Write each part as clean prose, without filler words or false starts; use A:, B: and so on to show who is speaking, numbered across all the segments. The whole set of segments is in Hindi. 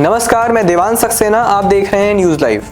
A: नमस्कार, मैं देवांश सक्सेना, आप देख रहे हैं न्यूज लाइव।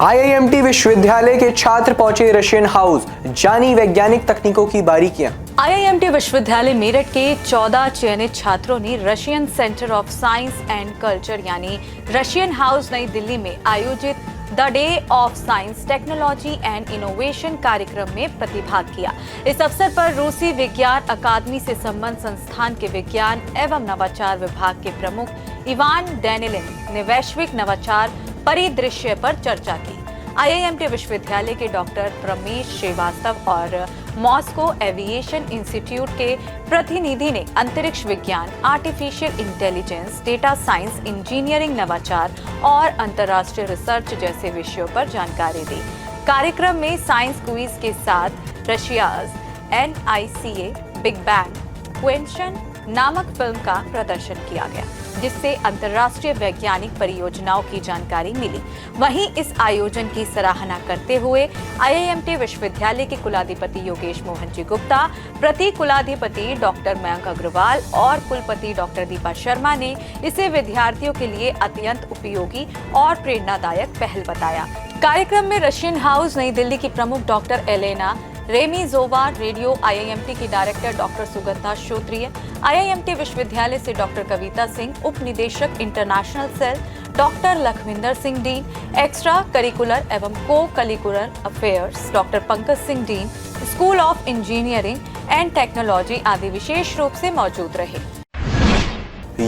A: आईआईएमटी विश्वविद्यालय के छात्र पहुंचे रशियन हाउस, जानी वैज्ञानिक तकनीकों की बारीकियां।
B: आईआईएमटी विश्वविद्यालय मेरठ के 14 चयनित छात्रों ने Russian centre of science and culture यानी रशियन हाउस नई दिल्ली में आयोजित the day of science technology and innovation कार्यक्रम में प्रतिभाग किया। इस अवसर पर रूसी विज्ञान अकादमी से संबद्ध संस्थान के विज्ञान एवं नवाचार विभाग के प्रमुख इवान डैनिलिन ने वैश्विक नवाचार परिदृश्य पर चर्चा की। आईआईएमटी विश्वविद्यालय के डॉक्टर प्रमेश श्रीवास्तव और मॉस्को एविएशन इंस्टीट्यूट के प्रतिनिधि ने अंतरिक्ष विज्ञान, artificial intelligence, data science, engineering, नवाचार और अंतर्राष्ट्रीय रिसर्च जैसे विषयों पर जानकारी दी। कार्यक्रम में साइंस क्विज के साथ Russia's NICA big bang question नामक फिल्म का प्रदर्शन किया गया, जिससे अंतर्राष्ट्रीय वैज्ञानिक परियोजनाओं की जानकारी मिली। वहीं इस आयोजन की सराहना करते हुए आईआईएमटी विश्वविद्यालय के कुलाधिपति योगेश मोहन जी गुप्ता, प्रति कुलाधिपति डॉक्टर मयंक अग्रवाल और कुलपति डॉक्टर दीपा शर्मा ने इसे विद्यार्थियों के लिए अत्यंत उपयोगी और प्रेरणादायक पहल बताया। कार्यक्रम में रशियन हाउस नई दिल्ली की प्रमुख doctor Elena Remizova, radio IIMT की director doctor Sugandha Shrotriya, IIMT विश्वविद्यालय से डॉक्टर कविता सिंह, उप निदेशक international cell doctor Lakhvinder Singh dean, extra curricular एवं co curricular affairs doctor Pankaj Singh dean, school of engineering and technology आदि विशेष रूप से मौजूद रहे।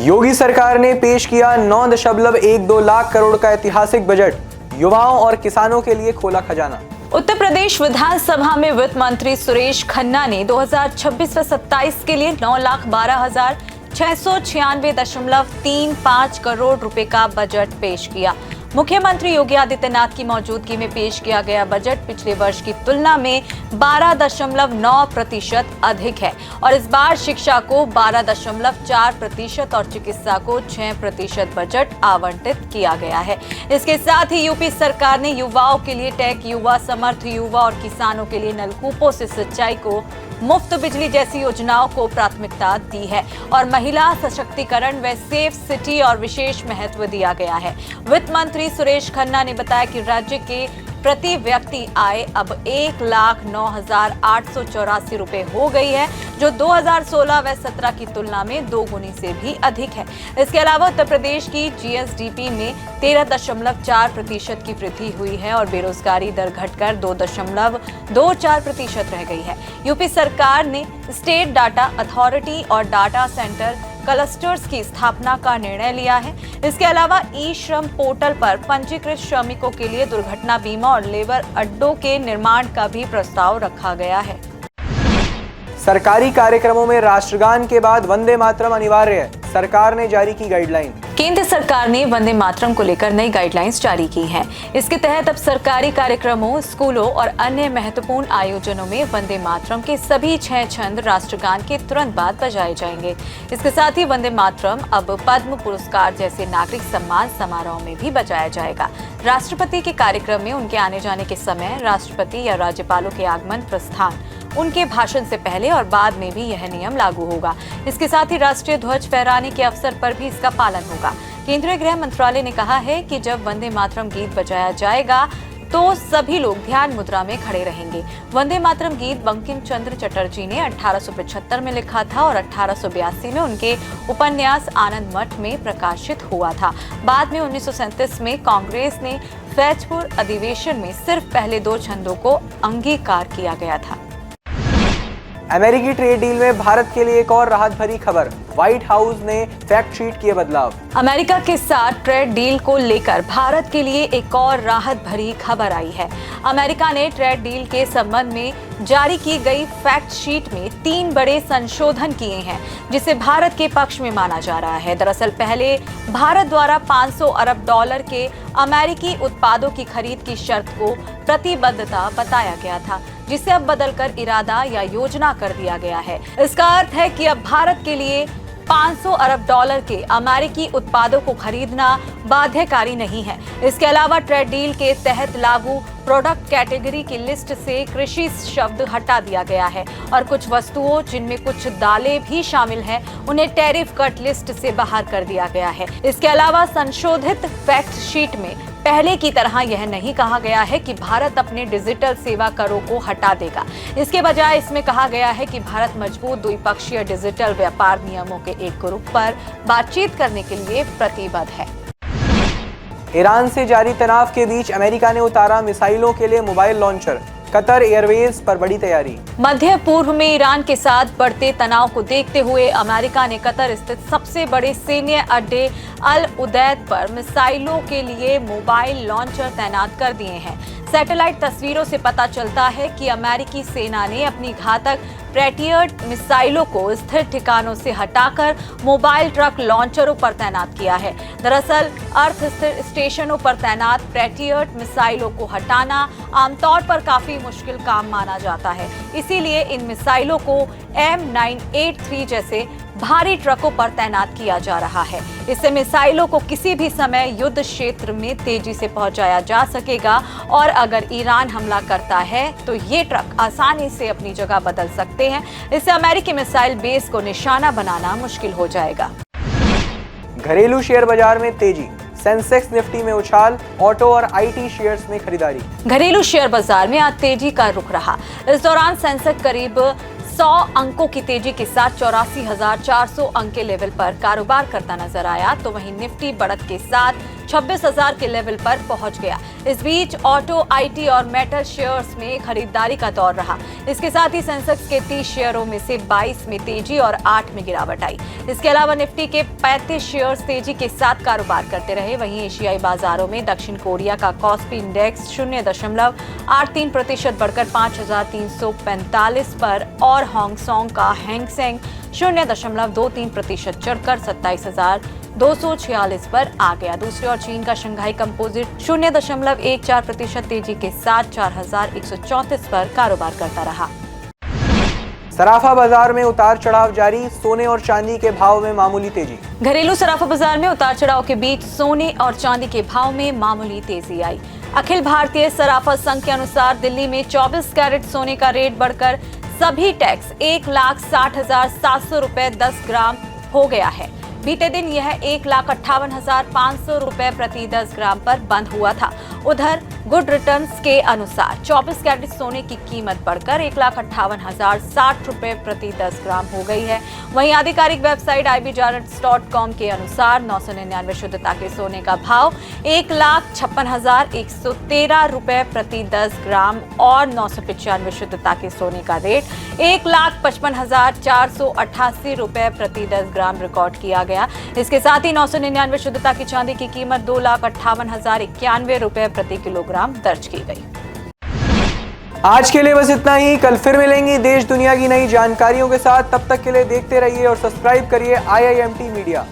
A: योगी सरकार ने पेश किया 9.12 लाख करोड़ का ऐतिहासिक बजट, युवाओं और किसानों के लिए खोला खजाना।
B: उत्तर प्रदेश विधानसभा में वित्त मंत्री सुरेश खन्ना ने 2026-27 के लिए 9,12,696.35 करोड़ रुपए का बजट पेश किया। मुख्यमंत्री योगी आदित्यनाथ की मौजूदगी में पेश किया गया बजट पिछले वर्ष की तुलना में 12.9% अधिक है और इस बार शिक्षा को 12.4% और चिकित्सा को 6% बजट आवंटित किया गया है। इसके साथ ही यूपी सरकार ने युवाओं के लिए टेक युवा, समर्थ युवा और किसानों के लिए नलकूपों से सिंचाई को, मुफ्त बिजली जैसी योजनाओं को प्राथमिकता दी है और महिला सशक्तिकरण व सेफ सिटी और विशेष महत्व दिया गया है। वित्त मंत्री सुरेश खन्ना ने बताया कि राज्य के प्रति व्यक्ति आय अब 1,09,884 रुपए हो गई है, जो 2016 व 17 की तुलना में 2 गुनी से भी अधिक है। इसके अलावा उत्तर प्रदेश की GSDP में 13.4% की वृद्धि हुई है और बेरोजगारी दर घटकर 2.24% रह गई है। यूपी सरकार ने स्टेट डाटा अथॉरिटी और डाटा सेंटर क्लस्टर्स की स्थापना का निर्णय लिया है। इसके अलावा ई श्रम पोर्टल पर पंजीकृत श्रमिकों के लिए दुर्घटना बीमा और लेबर अड्डों के निर्माण का भी प्रस्ताव रखा गया है।
A: सरकारी कार्यक्रमों में राष्ट्रगान के बाद वंदे मातरम अनिवार्य है, सरकार ने जारी की गाइडलाइन।
B: केंद्र सरकार ने वंदे मातरम को लेकर नई गाइडलाइंस जारी की हैं। इसके तहत अब सरकारी कार्यक्रमों, स्कूलों और अन्य महत्वपूर्ण आयोजनों में वंदे मातरम के सभी 6 छंद राष्ट्रगान के तुरंत बाद बजाए जाएंगे। इसके साथ ही वंदे मातरम अब पद्म पुरस्कार जैसे नागरिक सम्मान समारोह में भी बजाया जाएगा। राष्ट्रपति के कार्यक्रम में उनके आने जाने के समय राष्ट्रपति या राज्यपालों के आगमन, प्रस्थान, उनके भाषण से पहले और बाद में भी यह नियम लागू होगा। इसके साथ ही राष्ट्रीय ध्वज फहराने के अवसर पर भी इसका पालन होगा। केंद्रीय गृह मंत्रालय ने कहा है कि जब वंदे मातरम गीत बजाया जाएगा तो सभी लोग ध्यान मुद्रा में खड़े रहेंगे। वंदे मातरम गीत बंकिम चंद्र चटर्जी ने 1875 में लिखा था और 1882 में उनके उपन्यास आनंद मठ में प्रकाशित हुआ था। बाद में 1937 में कांग्रेस ने फैजपुर अधिवेशन में सिर्फ पहले 2 छंदों को अंगीकार किया गया था।
A: अमेरिकी ट्रेड डील में भारत के लिए एक और राहत भरी खबर, व्हाइट हाउस ने फैक्ट शीट किए बदलाव।
B: अमेरिका के साथ ट्रेड डील को लेकर भारत के लिए एक और राहत भरी खबर आई है। अमेरिका ने ट्रेड डील के संबंध में जारी की गई फैक्ट शीट में 3 बड़े संशोधन किए हैं, जिसे भारत के पक्ष में माना जा रहा है। दरअसल पहले भारत द्वारा 500 अरब डॉलर के अमेरिकी उत्पादों की खरीद की शर्त को प्रतिबद्धता बताया गया था, जिसे अब बदलकर इरादा या योजना कर दिया गया है। इसका अर्थ है कि अब भारत के लिए $500 अरब के अमेरिकी उत्पादों को खरीदना बाध्यकारी नहीं है। इसके अलावा ट्रेड डील के तहत लागू प्रोडक्ट कैटेगरी की लिस्ट से कृषि शब्द हटा दिया गया है और कुछ वस्तुओं जिनमें कुछ दालें भी शामिल हैं उन्हें टैरिफ कट लिस्ट से बाहर कर दिया गया है। इसके अलावा संशोधित फैक्ट शीट में पहले की तरह यह नहीं कहा गया है कि भारत अपने डिजिटल सेवा करों को हटा देगा। इसके बजाय इसमें कहा गया है कि भारत मजबूत द्विपक्षीय डिजिटल व्यापार नियमों के एक ग्रुप पर बातचीत करने के लिए प्रतिबद्ध है।
A: ईरान से जारी तनाव के बीच अमेरिका ने उतारा मिसाइलों के लिए मोबाइल लॉन्चर, कतर एयरवेज पर बड़ी तैयारी।
B: मध्य पूर्व में ईरान के साथ बढ़ते तनाव को देखते हुए अमेरिका ने कतर स्थित सबसे बड़े सैन्य अड्डे अल उदैद पर मिसाइलों के लिए मोबाइल लॉन्चर तैनात कर दिए हैं। सैटेलाइट तस्वीरों से पता चलता है कि अमेरिकी सेना ने अपनी घातक पैट्रियट मिसाइलों को स्थिर ठिकानों से हटाकर मोबाइल ट्रक लॉन्चरों पर तैनात किया है। दरअसल अर्थ स्थिर स्टेशनों पर तैनात पैट्रियट मिसाइलों को हटाना आमतौर पर काफी मुश्किल काम माना जाता है, इसीलिए इन मिसाइलों को M983 जैसे भारी ट्रकों पर तैनात किया जा रहा है। इससे मिसाइलों को किसी भी समय युद्ध क्षेत्र में तेजी से पहुंचाया जा सकेगा और अगर ईरान हमला करता है तो ये ट्रक आसानी से अपनी जगह बदल सकते हैं। इससे अमेरिकी मिसाइल बेस को निशाना बनाना मुश्किल हो जाएगा।
A: घरेलू शेयर बाजार में तेजी, सेंसेक्स निफ्टी में उछाल, ऑटो और आईटी शेयर्स में खरीदारी।
B: घरेलू शेयर बाजार में आज तेजी का रुख रहा। इस दौरान सेंसेक्स करीब 100 अंकों की तेजी के साथ 84,400 अंक के लेवल पर कारोबार करता नजर आया, तो वहीं निफ्टी बढ़त के साथ 26,000 के लेवल पर पहुंच गया। इस बीच ऑटो, आईटी और मेटल शेयर्स में खरीदारी का दौर रहा। इसके साथ ही सेंसेक्स के 30 शेयरों में से 22 में तेजी और 8 में गिरावट आई। इसके अलावा निफ्टी के 35 शेयर्स तेजी के साथ कारोबार करते रहे। वहीं एशियाई बाजारों में दक्षिण कोरिया का कॉस्पी इंडेक्स 0.83% बढ़कर 5,345 पर और हांगकांग का हैंगसेंग 0.23% चढ़कर 27,246 पर आ गया। दूसरी ओर चीन का शंघाई कंपोजिट 0.14% तेजी के साथ 4,134 पर कारोबार करता रहा।
A: सराफा बाजार में उतार चढ़ाव जारी, सोने और चांदी के भाव में मामूली तेजी।
B: घरेलू सराफा बाजार में उतार चढ़ाव के बीच सोने और चांदी के भाव में मामूली तेजी आई। अखिल भारतीय सराफा संघ के अनुसार दिल्ली में 24 कैरेट सोने का रेट बढ़कर सभी टैक्स 1,60,700 रुपए 10 ग्राम हो गया है। बीते दिन यह 1,58,500 रुपए प्रति 10 ग्राम पर बंद हुआ था। उधर गुड रिटर्न्स के अनुसार 24 कैरेट सोने की कीमत बढ़कर 1,58,060 रुपए प्रति 10 ग्राम हो गई है। वहीं आधिकारिक वेबसाइट ibjarats.com के अनुसार 999 शुद्धता के सोने का भाव 1,56,113 रुपए प्रति 10 ग्राम और 995 शुद्धता के सोने का रेट 1,55,488 रुपए प्रति 10 ग्राम रिकॉर्ड किया गया। इसके साथ ही 999 शुद्धता की चांदी की कीमत 2,58,091 रुपए प्रति किलोग्राम दर्ज की गई।
A: आज के लिए बस इतना ही। कल फिर मिलेंगे देश दुनिया की नई जानकारियों के साथ। तब तक के लिए देखते रहिए और सब्सक्राइब करिए IIMT मीडिया।